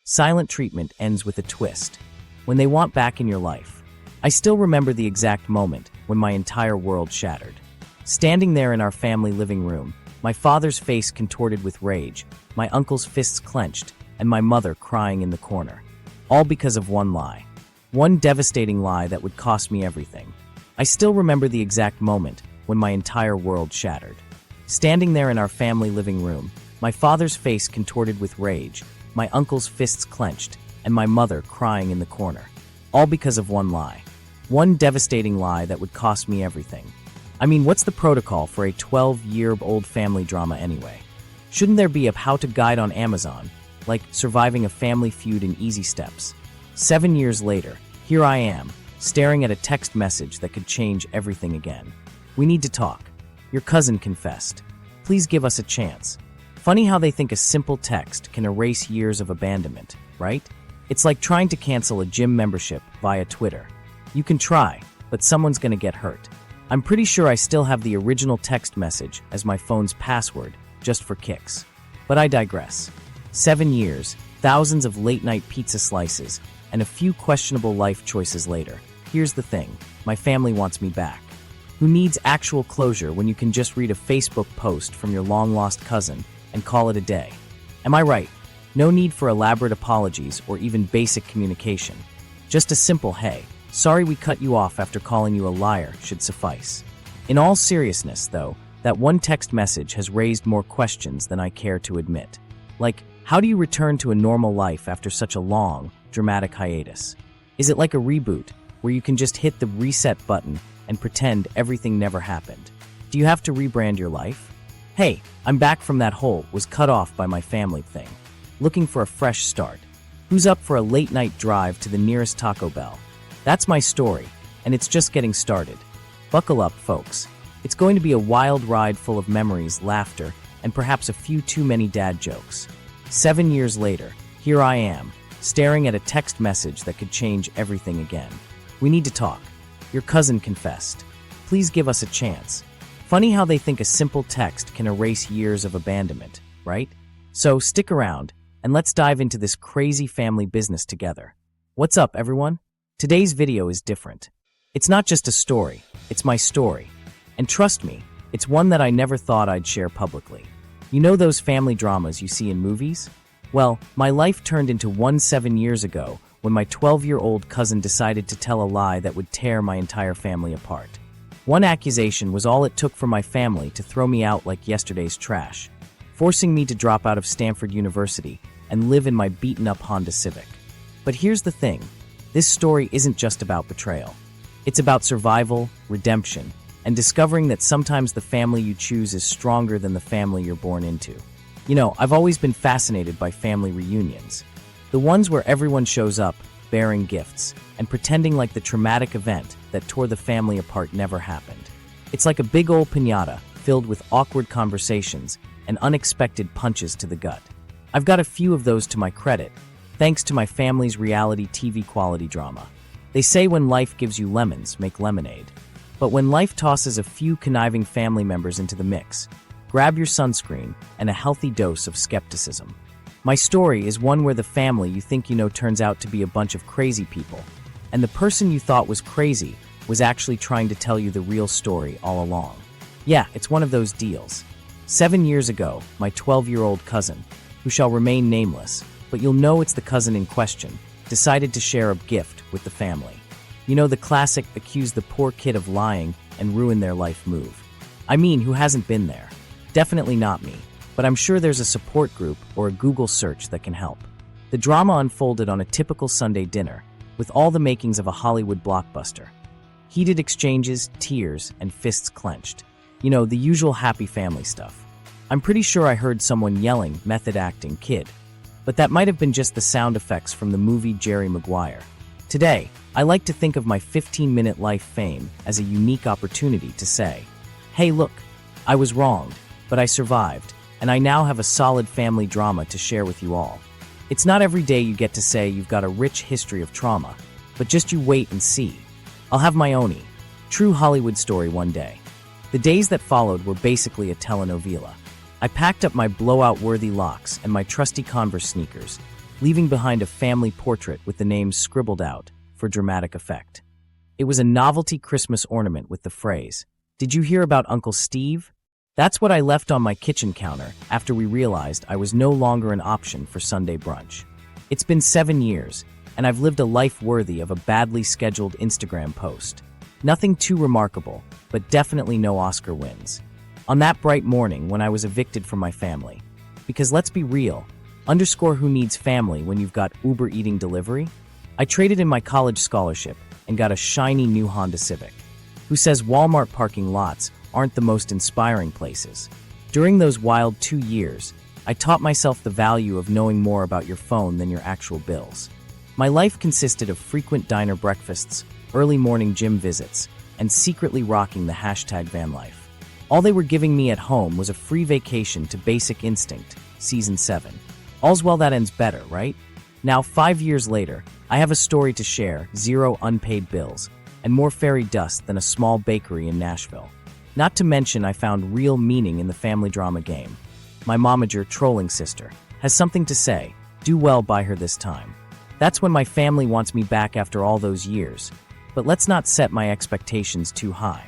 Silent treatment ends with a twist. When they want back in your life. I still remember the exact moment when my entire world shattered. Standing there in our family living room, my father's face contorted with rage, my uncle's fists clenched, and my mother crying in the corner. All because of one lie. One devastating lie that would cost me everything. I still remember the exact moment when my entire world shattered. Standing there in our family living room, my father's face contorted with rage, my uncle's fists clenched, and my mother crying in the corner. All because of one lie. One devastating lie that would cost me everything. I mean, what's the protocol for a 12-year-old family drama anyway? Shouldn't there be a how-to guide on Amazon, like surviving a family feud in easy steps? 7 years later, here I am, staring at a text message that could change everything again. We need to talk. Your cousin confessed. Please give us a chance. Funny how they think a simple text can erase years of abandonment, right? It's like trying to cancel a gym membership via Twitter. You can try, but someone's gonna get hurt. I'm pretty sure I still have the original text message as my phone's password, just for kicks. But I digress. 7 years, thousands of late-night pizza slices, and a few questionable life choices later. Here's the thing, my family wants me back. Who needs actual closure when you can just read a Facebook post from your long-lost cousin and call it a day? Am I right? No need for elaborate apologies or even basic communication. Just a simple hey, sorry we cut you off after calling you a liar should suffice. In all seriousness, though, that one text message has raised more questions than I care to admit. Like, how do you return to a normal life after such a long, dramatic hiatus? Is it like a reboot, where you can just hit the reset button and pretend everything never happened? Do you have to rebrand your life? Hey, I'm back from that hole was cut off by my family thing. Looking for a fresh start. Who's up for a late-night drive to the nearest Taco Bell? That's my story, and it's just getting started. Buckle up, folks. It's going to be a wild ride full of memories, laughter, and perhaps a few too many dad jokes. 7 years later, here I am, staring at a text message that could change everything again. We need to talk. Your cousin confessed. Please give us a chance. Funny how they think a simple text can erase years of abandonment, right? So stick around, and let's dive into this crazy family business together. What's up, everyone? Today's video is different. It's not just a story, it's my story. And trust me, it's one that I never thought I'd share publicly. You know those family dramas you see in movies? Well, my life turned into one 7 years ago when my 12-year-old cousin decided to tell a lie that would tear my entire family apart. One accusation was all it took for my family to throw me out like yesterday's trash, forcing me to drop out of Stanford University and live in my beaten-up Honda Civic. But here's the thing, this story isn't just about betrayal. It's about survival, redemption, and discovering that sometimes the family you choose is stronger than the family you're born into. You know, I've always been fascinated by family reunions. The ones where everyone shows up, bearing gifts, and pretending like the traumatic event that tore the family apart never happened. It's like a big old piñata filled with awkward conversations and unexpected punches to the gut. I've got a few of those to my credit, thanks to my family's reality TV quality drama. They say when life gives you lemons, make lemonade. But when life tosses a few conniving family members into the mix, grab your sunscreen and a healthy dose of skepticism. My story is one where the family you think you know turns out to be a bunch of crazy people, and the person you thought was crazy was actually trying to tell you the real story all along. Yeah, it's one of those deals. 7 years ago, my 12-year-old cousin, who shall remain nameless, but you'll know it's the cousin in question, decided to share a gift with the family. You know the classic accuse the poor kid of lying and ruin their life move. I mean, who hasn't been there? Definitely not me, but I'm sure there's a support group or a Google search that can help. The drama unfolded on a typical Sunday dinner, with all the makings of a Hollywood blockbuster. Heated exchanges, tears, and fists clenched. You know, the usual happy family stuff. I'm pretty sure I heard someone yelling, method acting, kid. But that might have been just the sound effects from the movie Jerry Maguire. Today, I like to think of my 15-minute life fame as a unique opportunity to say, hey look, I was wronged, but I survived, and I now have a solid family drama to share with you all. It's not every day you get to say you've got a rich history of trauma, but just you wait and see. I'll have my own true Hollywood story one day. The days that followed were basically a telenovela. I packed up my blowout-worthy locks and my trusty Converse sneakers, leaving behind a family portrait with the names scribbled out for dramatic effect. It was a novelty Christmas ornament with the phrase, "Did you hear about Uncle Steve?" That's what I left on my kitchen counter after we realized I was no longer an option for Sunday brunch. It's been 7 years, and I've lived a life worthy of a badly scheduled Instagram post. Nothing too remarkable, but definitely no Oscar wins. On that bright morning when I was evicted from my family. Because let's be real, who needs family when you've got Uber eating delivery? I traded in my college scholarship and got a shiny new Honda Civic. Who says Walmart parking lots aren't the most inspiring places? During those wild 2 years, I taught myself the value of knowing more about your phone than your actual bills. My life consisted of frequent diner breakfasts, early morning gym visits, and secretly rocking the hashtag van life. All they were giving me at home was a free vacation to Basic Instinct, Season 7. All's well that ends better, right? Now, 5 years later, I have a story to share, 0 unpaid bills, and more fairy dust than a small bakery in Nashville. Not to mention I found real meaning in the family drama game. My momager trolling sister has something to say, do well by her this time. That's when my family wants me back after all those years. But let's not set my expectations too high.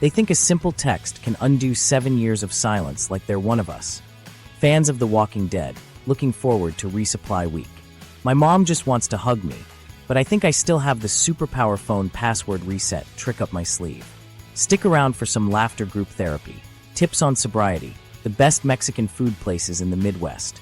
They think a simple text can undo 7 years of silence like they're one of us. Fans of The Walking Dead, looking forward to Resupply Week. My mom just wants to hug me, but I think I still have the superpower phone password reset trick up my sleeve. Stick around for some laughter group therapy, tips on sobriety, the best Mexican food places in the Midwest.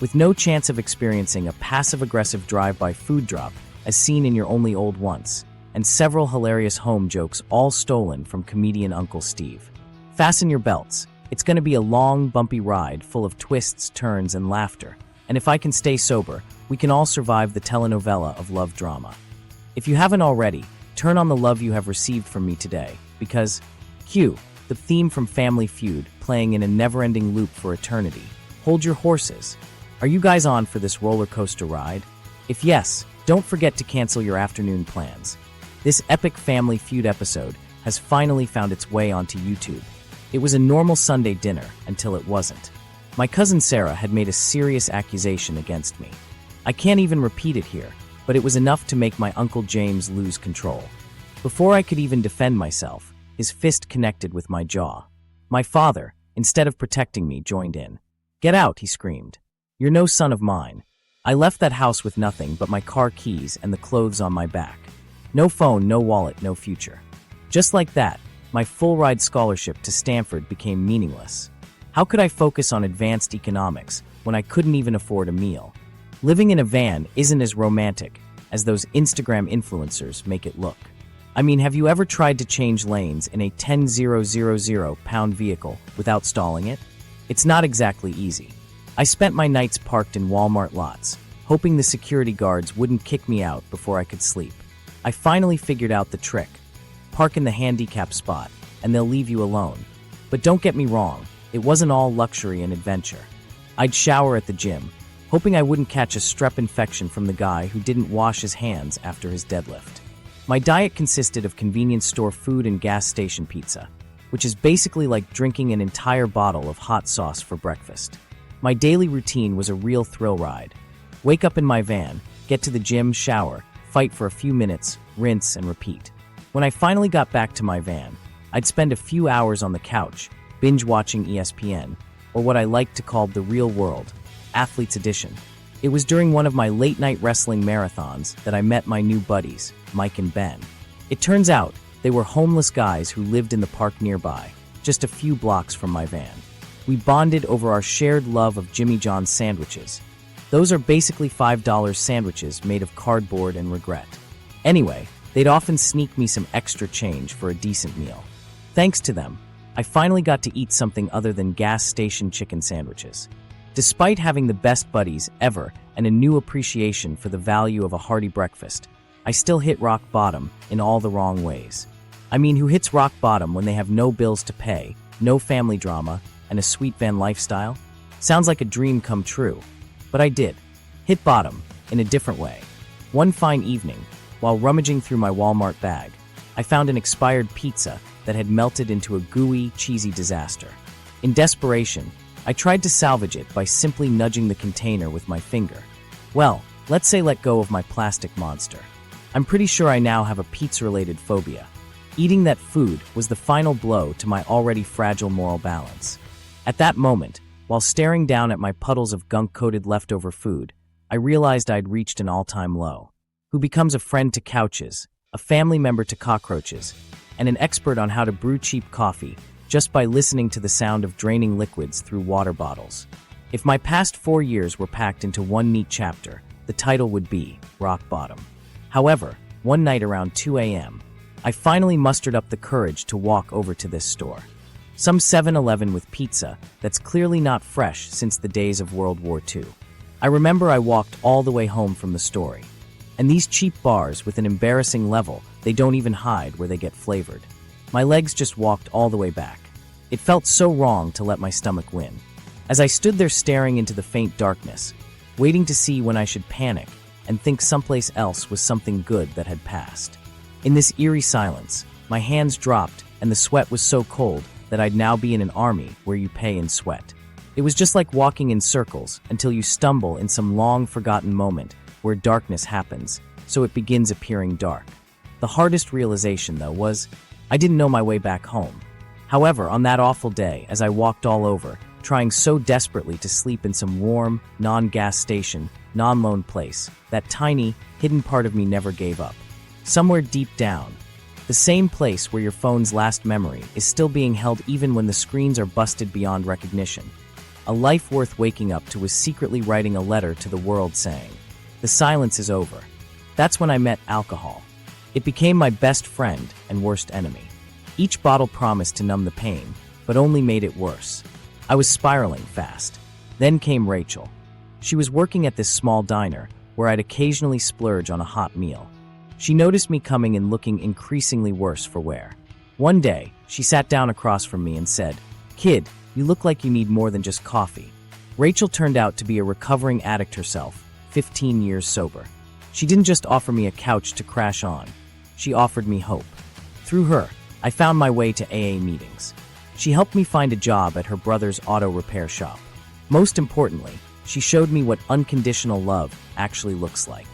With no chance of experiencing a passive-aggressive drive-by food drop as seen in You're Only Old Once, and several hilarious home jokes all stolen from comedian Uncle Steve. Fasten your belts. It's going to be a long, bumpy ride full of twists, turns, and laughter. And if I can stay sober, we can all survive the telenovela of love drama. If you haven't already, turn on the love you have received from me today, because cue the theme from Family Feud playing in a never-ending loop for eternity. Hold your horses. Are you guys on for this roller coaster ride? If yes, don't forget to cancel your afternoon plans. This epic Family Feud episode has finally found its way onto YouTube. It was a normal Sunday dinner until it wasn't. My cousin Sarah had made a serious accusation against me. I can't even repeat it here, but it was enough to make my Uncle James lose control. Before I could even defend myself, his fist connected with my jaw. My father, instead of protecting me, joined in. "Get out," he screamed. "You're no son of mine." I left that house with nothing but my car keys and the clothes on my back. No phone, no wallet, no future. Just like that, my full-ride scholarship to Stanford became meaningless. How could I focus on advanced economics when I couldn't even afford a meal? Living in a van isn't as romantic as those Instagram influencers make it look. I mean, have you ever tried to change lanes in a 10,000 pound vehicle without stalling it? It's not exactly easy. I spent my nights parked in Walmart lots, hoping the security guards wouldn't kick me out before I could sleep. I finally figured out the trick. Park in the handicap spot, and they'll leave you alone. But don't get me wrong, it wasn't all luxury and adventure. I'd shower at the gym, hoping I wouldn't catch a strep infection from the guy who didn't wash his hands after his deadlift. My diet consisted of convenience store food and gas station pizza, which is basically like drinking an entire bottle of hot sauce for breakfast. My daily routine was a real thrill ride. Wake up in my van, get to the gym, shower, fight for a few minutes, rinse, and repeat. When I finally got back to my van, I'd spend a few hours on the couch, binge-watching ESPN, or what I like to call the real world, Athletes Edition. It was during one of my late-night wrestling marathons that I met my new buddies, Mike and Ben. It turns out they were homeless guys who lived in the park nearby, just a few blocks from my van. We bonded over our shared love of Jimmy John's sandwiches. Those are basically $5 sandwiches made of cardboard and regret. Anyway, they'd often sneak me some extra change for a decent meal. Thanks to them, I finally got to eat something other than gas station chicken sandwiches. Despite having the best buddies ever and a new appreciation for the value of a hearty breakfast, I still hit rock bottom in all the wrong ways. I mean, who hits rock bottom when they have no bills to pay, no family drama, and a sweet van lifestyle? Sounds like a dream come true. But I did. Hit bottom, in a different way. One fine evening, while rummaging through my Walmart bag, I found an expired pizza that had melted into a gooey, cheesy disaster. In desperation, I tried to salvage it by simply nudging the container with my finger. Well, let's say let go of my plastic monster. I'm pretty sure I now have a pizza-related phobia. Eating that food was the final blow to my already fragile moral balance. At that moment, while staring down at my puddles of gunk-coated leftover food, I realized I'd reached an all-time low. Who becomes a friend to couches, a family member to cockroaches, and an expert on how to brew cheap coffee just by listening to the sound of draining liquids through water bottles. If my past 4 years were packed into one neat chapter, the title would be Rock Bottom. However, one night around 2 a.m., I finally mustered up the courage to walk over to this store. Some 7-Eleven with pizza that's clearly not fresh since the days of World War II. I remember I walked all the way home from the story. And these cheap bars with an embarrassing level, they don't even hide where they get flavored. My legs just walked all the way back. It felt so wrong to let my stomach win. As I stood there staring into the faint darkness, waiting to see when I should panic and think someplace else was something good that had passed. In this eerie silence, my hands dropped and the sweat was so cold that I'd now be in an army where you pay in sweat. It was just like walking in circles until you stumble in some long-forgotten moment where darkness happens, so it begins appearing dark. The hardest realization, though, was I didn't know my way back home. However, on that awful day, as I walked all over, trying so desperately to sleep in some warm, non-gas station, non-lone place, that tiny, hidden part of me never gave up. Somewhere deep down, the same place where your phone's last memory is still being held even when the screens are busted beyond recognition. A life worth waking up to was secretly writing a letter to the world saying, "The silence is over." That's when I met alcohol. It became my best friend and worst enemy. Each bottle promised to numb the pain, but only made it worse. I was spiraling fast. Then came Rachel. She was working at this small diner where I'd occasionally splurge on a hot meal. She noticed me coming and looking increasingly worse for wear. One day, she sat down across from me and said, "Kid, you look like you need more than just coffee." Rachel turned out to be a recovering addict herself, 15 years sober. She didn't just offer me a couch to crash on. She offered me hope. Through her, I found my way to AA meetings. She helped me find a job at her brother's auto repair shop. Most importantly, she showed me what unconditional love actually looks like.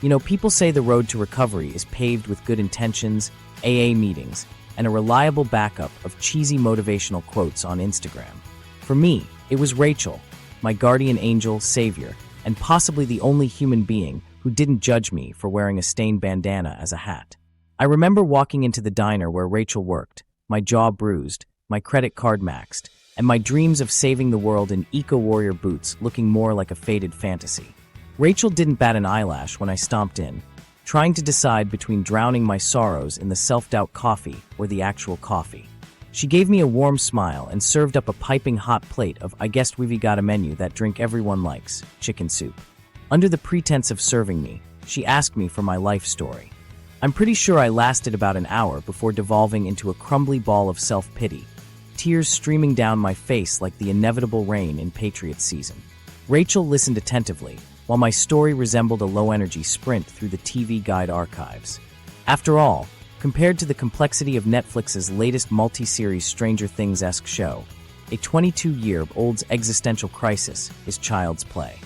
You know, people say the road to recovery is paved with good intentions, AA meetings, and a reliable backup of cheesy motivational quotes on Instagram. For me, it was Rachel, my guardian angel, savior, and possibly the only human being who didn't judge me for wearing a stained bandana as a hat. I remember walking into the diner where Rachel worked, my jaw bruised, my credit card maxed, and my dreams of saving the world in eco-warrior boots looking more like a faded fantasy. Rachel didn't bat an eyelash when I stomped in, trying to decide between drowning my sorrows in the self-doubt coffee or the actual coffee. She gave me a warm smile and served up a piping hot plate of "I guess we've got a menu that drink everyone likes, chicken soup." Under the pretense of serving me, she asked me for my life story. I'm pretty sure I lasted about an hour before devolving into a crumbly ball of self-pity, tears streaming down my face like the inevitable rain in Patriots season. Rachel listened attentively, while my story resembled a low-energy sprint through the TV Guide archives. After all, compared to the complexity of Netflix's latest multi-series Stranger Things-esque show, a 22-year-old's existential crisis is child's play.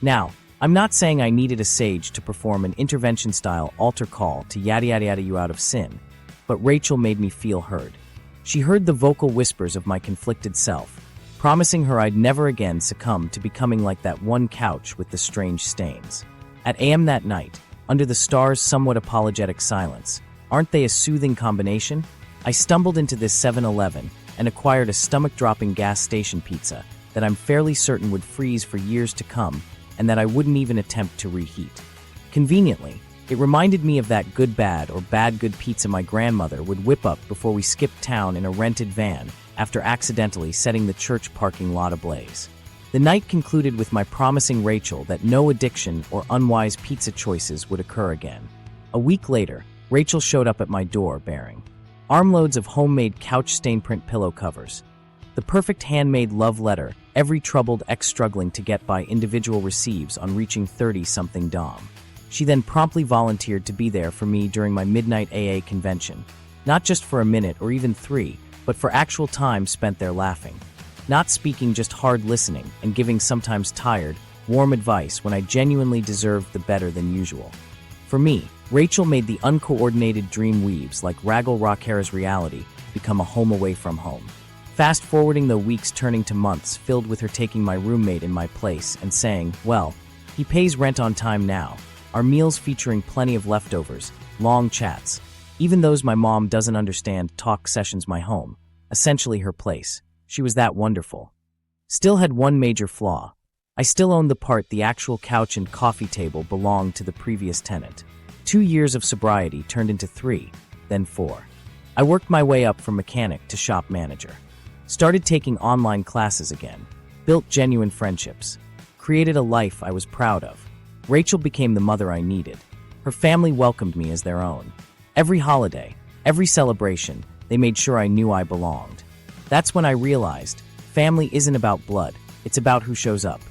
Now, I'm not saying I needed a sage to perform an intervention-style altar call to yada yada yada you out of sin, but Rachel made me feel heard. She heard the vocal whispers of my conflicted self, promising her I'd never again succumb to becoming like that one couch with the strange stains. At AM that night, under the stars' somewhat apologetic silence, aren't they a soothing combination? I stumbled into this 7-Eleven and acquired a stomach-dropping gas station pizza that I'm fairly certain would freeze for years to come and that I wouldn't even attempt to reheat. Conveniently, it reminded me of that good bad or bad good pizza my grandmother would whip up before we skipped town in a rented van after accidentally setting the church parking lot ablaze. The night concluded with my promising Rachel that no addiction or unwise pizza choices would occur again. A week later, Rachel showed up at my door bearing armloads of homemade couch stain print pillow covers, the perfect handmade love letter every troubled ex struggling to get by individual receives on reaching 30-something dom. She then promptly volunteered to be there for me during my midnight AA convention, not just for a minute or even 3, but for actual time spent there laughing. Not speaking, just hard listening and giving sometimes tired, warm advice when I genuinely deserved the better than usual. For me, Rachel made the uncoordinated dream weaves like Raggle Rockera's reality become a home away from home. Fast forwarding the weeks turning to months filled with her taking my roommate in my place and saying, well, he pays rent on time now. Our meals featuring plenty of leftovers, long chats, even those my mom doesn't understand, talk sessions my home, essentially her place. She was that wonderful. Still had one major flaw. I still owned the part the actual couch and coffee table belonged to the previous tenant. 2 years of sobriety turned into 3, then 4. I worked my way up from mechanic to shop manager. Started taking online classes again. Built genuine friendships. Created a life I was proud of. Rachel became the mother I needed. Her family welcomed me as their own. Every holiday, every celebration, they made sure I knew I belonged. That's when I realized, family isn't about blood, it's about who shows up.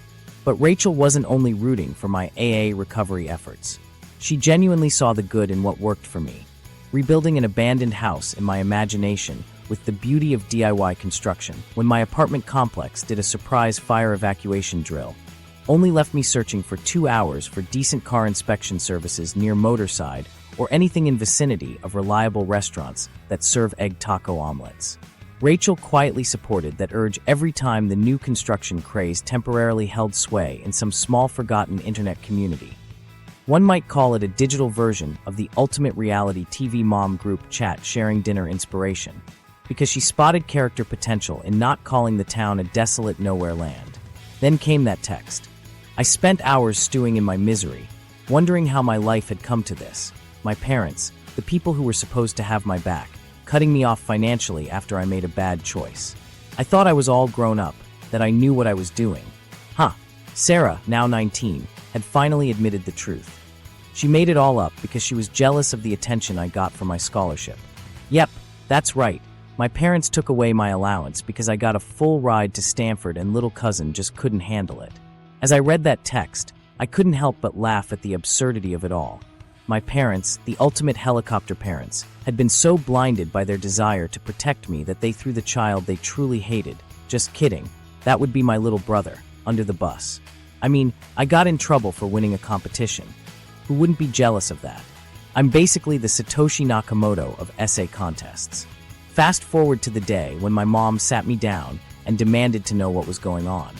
But Rachel wasn't only rooting for my AA recovery efforts. She genuinely saw the good in what worked for me. Rebuilding an abandoned house in my imagination with the beauty of DIY construction when my apartment complex did a surprise fire evacuation drill. Only left me searching for 2 hours for decent car inspection services near Motorside or anything in vicinity of reliable restaurants that serve egg taco omelets. Rachel quietly supported that urge every time the new construction craze temporarily held sway in some small forgotten internet community. One might call it a digital version of the ultimate reality TV mom group chat sharing dinner inspiration, because she spotted character potential in not calling the town a desolate nowhere land. Then came that text. I spent hours stewing in my misery, wondering how my life had come to this. My parents, the people who were supposed to have my back, cutting me off financially after I made a bad choice. I thought I was all grown up, that I knew what I was doing. Sarah, now 19, had finally admitted the truth. She made it all up because she was jealous of the attention I got for my scholarship. Yep, that's right. My parents took away my allowance because I got a full ride to Stanford and little cousin just couldn't handle it. As I read that text, I couldn't help but laugh at the absurdity of it all. My parents, the ultimate helicopter parents, had been so blinded by their desire to protect me that they threw the child they truly hated, just kidding, that would be my little brother, under the bus. I mean, I got in trouble for winning a competition. Who wouldn't be jealous of that? I'm basically the Satoshi Nakamoto of essay contests. Fast forward to the day when my mom sat me down and demanded to know what was going on.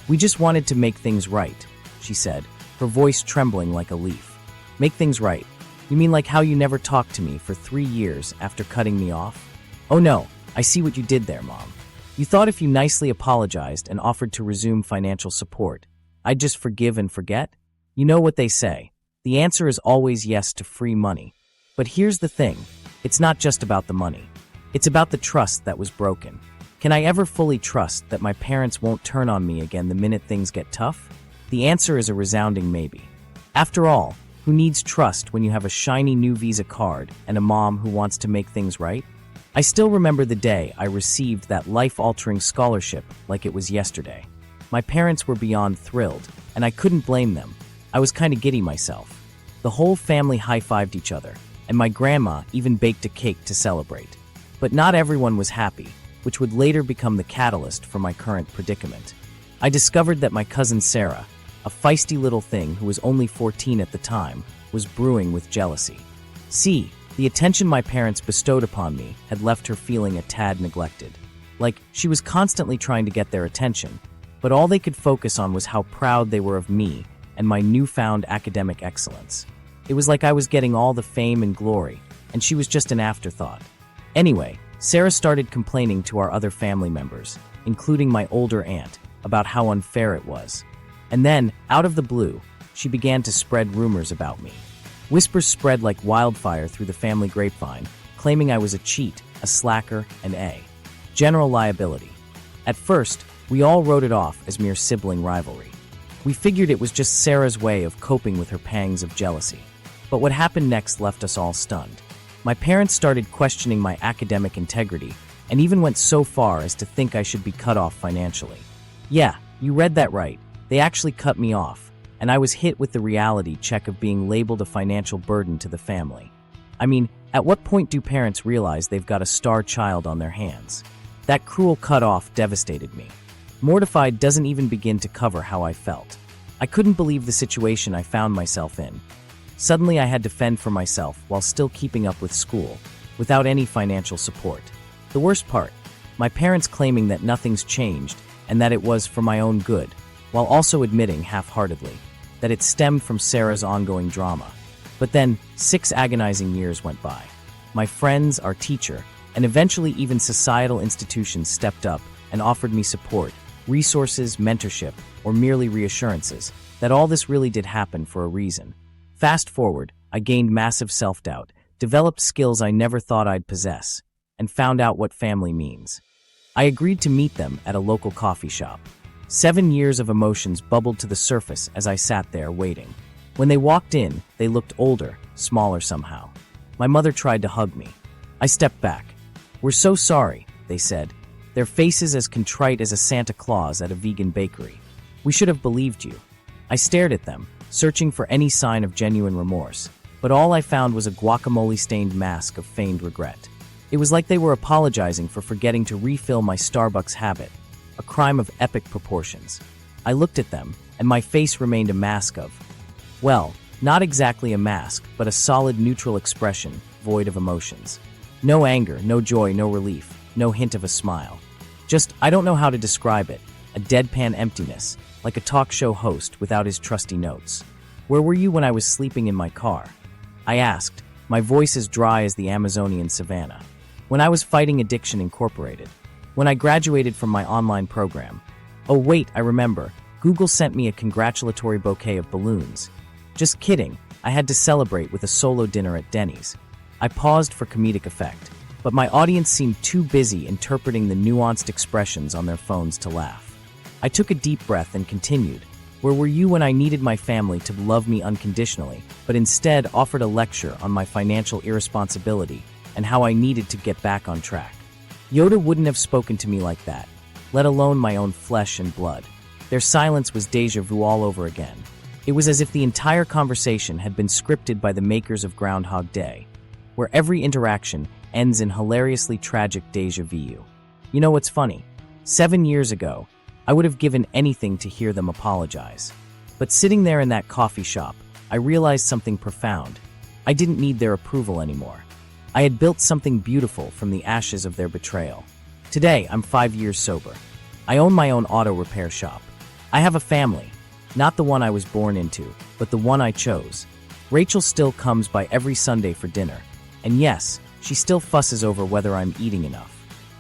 We just wanted to make things right, she said, her voice trembling like a leaf. Make things right? You mean like how you never talked to me for 3 years after cutting me off? Oh no, I see what you did there, Mom. You thought if you nicely apologized and offered to resume financial support, I'd just forgive and forget? You know what they say. The answer is always yes to free money. But here's the thing. It's not just about the money. It's about the trust that was broken. Can I ever fully trust that my parents won't turn on me again the minute things get tough? The answer is a resounding maybe. After all, who needs trust when you have a shiny new Visa card and a mom who wants to make things right? I still remember the day I received that life-altering scholarship like it was yesterday. My parents were beyond thrilled, and I couldn't blame them. I was kind of giddy myself. The whole family high-fived each other, and my grandma even baked a cake to celebrate. But not everyone was happy, which would later become the catalyst for my current predicament. I discovered that my cousin Sarah, a feisty little thing who was only 14 at the time, was brewing with jealousy. See, the attention my parents bestowed upon me had left her feeling a tad neglected. Like, she was constantly trying to get their attention, but all they could focus on was how proud they were of me and my newfound academic excellence. It was like I was getting all the fame and glory, and she was just an afterthought. Anyway, Sarah started complaining to our other family members, including my older aunt, about how unfair it was. And then, out of the blue, she began to spread rumors about me. Whispers spread like wildfire through the family grapevine, claiming I was a cheat, a slacker, and a general liability. At first, we all wrote it off as mere sibling rivalry. We figured it was just Sarah's way of coping with her pangs of jealousy. But what happened next left us all stunned. My parents started questioning my academic integrity and even went so far as to think I should be cut off financially. Yeah, you read that right. They actually cut me off, and I was hit with the reality check of being labeled a financial burden to the family. I mean, at what point do parents realize they've got a star child on their hands? That cruel cutoff devastated me. Mortified doesn't even begin to cover how I felt. I couldn't believe the situation I found myself in. Suddenly I had to fend for myself while still keeping up with school, without any financial support. The worst part, my parents claiming that nothing's changed and that it was for my own good, while also admitting half-heartedly that it stemmed from Sarah's ongoing drama. But then, 6 agonizing years went by. My friends, our teacher, and eventually even societal institutions stepped up and offered me support, resources, mentorship, or merely reassurances that all this really did happen for a reason. Fast forward, I gained massive self-doubt, developed skills I never thought I'd possess, and found out what family means. I agreed to meet them at a local coffee shop. 7 years of emotions bubbled to the surface as I sat there waiting. When they walked in, they looked older, smaller somehow. My mother tried to hug me. I stepped back. "We're so sorry," they said, their faces as contrite as a Santa Claus at a vegan bakery. "We should have believed you." I stared at them, searching for any sign of genuine remorse, but all I found was a guacamole-stained mask of feigned regret. It was like they were apologizing for forgetting to refill my Starbucks habit, a crime of epic proportions. I looked at them, and my face remained a mask of, well, not exactly a mask, but a solid neutral expression, void of emotions. No anger, no joy, no relief, no hint of a smile. Just, I don't know how to describe it, a deadpan emptiness, like a talk show host without his trusty notes. "Where were you when I was sleeping in my car?" I asked, my voice as dry as the Amazonian savanna. "When I was fighting Addiction Incorporated. When I graduated from my online program. Oh wait, I remember, Google sent me a congratulatory bouquet of balloons. Just kidding, I had to celebrate with a solo dinner at Denny's." I paused for comedic effect, but my audience seemed too busy interpreting the nuanced expressions on their phones to laugh. I took a deep breath and continued, "Where were you when I needed my family to love me unconditionally, but instead offered a lecture on my financial irresponsibility and how I needed to get back on track?" Yoda wouldn't have spoken to me like that, let alone my own flesh and blood. Their silence was déjà vu all over again. It was as if the entire conversation had been scripted by the makers of Groundhog Day, where every interaction ends in hilariously tragic déjà vu. You know what's funny? 7 years ago, I would have given anything to hear them apologize. But sitting there in that coffee shop, I realized something profound. I didn't need their approval anymore. I had built something beautiful from the ashes of their betrayal. Today, I'm 5 years sober. I own my own auto repair shop. I have a family, not the one I was born into, but the one I chose. Rachel still comes by every Sunday for dinner. And yes, she still fusses over whether I'm eating enough.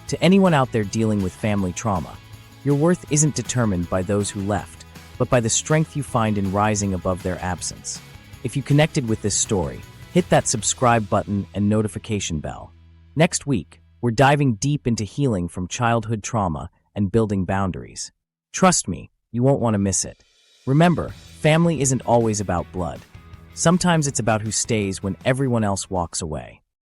To anyone out there dealing with family trauma, your worth isn't determined by those who left, but by the strength you find in rising above their absence. If you connected with this story, hit that subscribe button and notification bell. Next week, we're diving deep into healing from childhood trauma and building boundaries. Trust me, you won't want to miss it. Remember, family isn't always about blood. Sometimes it's about who stays when everyone else walks away.